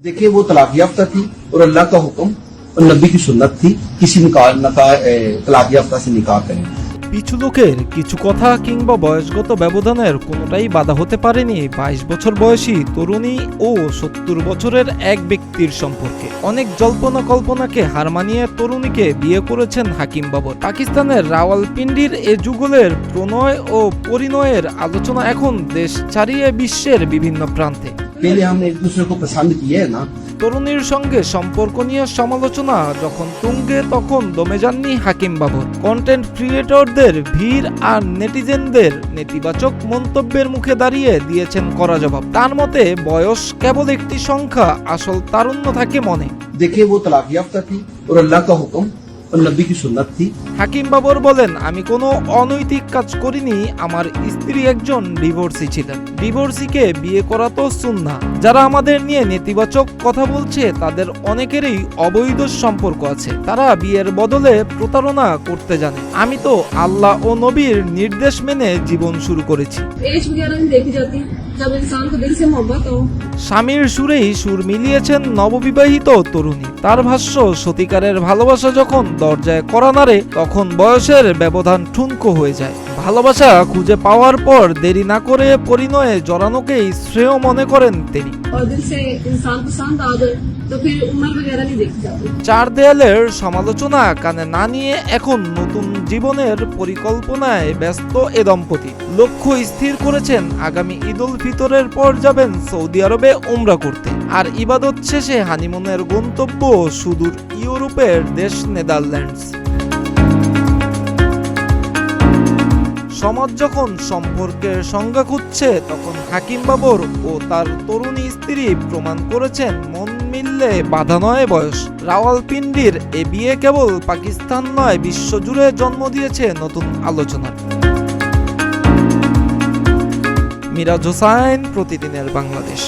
देखिए वो तलाक याफ्ता थी और अल्लाह का हुक्म और नबी की सुन्नत थी किसी तलाक याफ्ता से निकाह करें। কিছু লোকের কিছু কথা কিংবা বয়সগত ব্যবধানের কোনোটাই বাধা হতে পারেনি ২২ বছর বয়সী তরুণী ও ৭০ বছরের এক ব্যক্তির সম্পর্কে। অনেক জল্পনা কল্পনাকে হার মানিয়ে তরুণীকে বিয়ে করেছেন হাকিম বাবর। পাকিস্তানের রাওয়ালপিন্ডির এ যুগলের প্রণয় ও পরিণয়ের আলোচনা এখন দেশ ছাড়িয়ে বিশ্বের বিভিন্ন প্রান্তে। पहले हमने एक दूसरे को पसंद किया है ना। তরুণীর সঙ্গে সম্পর্ক নিয়ে সমালোচনা যখন তুঙ্গে তখন দমে যাননি হাকিম বাবর। কন্টেন্ট ক্রিয়েটরদের ভিড় আর নেটিজেনদের নেতিবাচক মন্তব্যের মুখে দাঁড়িয়ে দিয়েছেন কড়া জবাব। তার মতে বয়স কেবল একটি সংখ্যা, আসল তারুণ্য থাকে মনে। देखिए वो तलाक याफ्ता थी और अल्लाह का हुक्म और नबी की सुन्नत थी। হাকিম বাবর বলেন, আমি কোনো অনৈতিক কাজ করিনি, আমার স্ত্রী একজন ডিভোর্সি ছিলেন। ডিভোর্সিকে বিয়ে করা তো সুন্নাহ। যারা আমাদের নিয়ে নেতিবাচক কথা বলছে তাদের অনেকেরই অবৈধ সম্পর্ক আছে, তারা বিয়ের বদলে প্রতারণা করতে জানে। আমি তো আল্লাহ ও নবীর নির্দেশ মেনে জীবন শুরু করেছি। স্বামীর সুরেই সুর মিলিয়েছেন নববিবাহিত তরুণী। তার ভাষ্য, সত্যিকারের ভালোবাসা যখন দরজায় কড়া নাড়ে তখন বয়সের ব্যবধান ঠুনকো হয়ে যায়। ভালোবাসা খুঁজে পাওয়ার পর দেরি না করে পরিণয়ে জড়ানোকেই শ্রেয় মনে করেন তিনি। চার দেয়ালের সমালোচনা কানে না নিয়ে এখন নতুন জীবনের পরিকল্পনায় ব্যস্ত এ দম্পতি। লক্ষ্য স্থির করেছেন আগামী ঈদ উল ফিতরের পর যাবেন সৌদি আরবে উমরা করতে। আর ইবাদত শেষে হানিমুনের গন্তব্য সুদূর ইউরোপের দেশ নেদারল্যান্ডস। সমাজ যখন সম্পর্কের সংজ্ঞা খুঁজছে তখন হাকিম বাবর ও তার তরুণী স্ত্রী প্রমাণ করেছেন মন মিললে বাধা নয় বয়স। রাওয়ালপিন্ডির এ বিয়ে কেবল পাকিস্তান নয়, বিশ্বজুড়ে জন্ম দিয়েছে নতুন আলোচনা। মিরাজ হোসাইন, প্রতিদিনের বাংলাদেশ।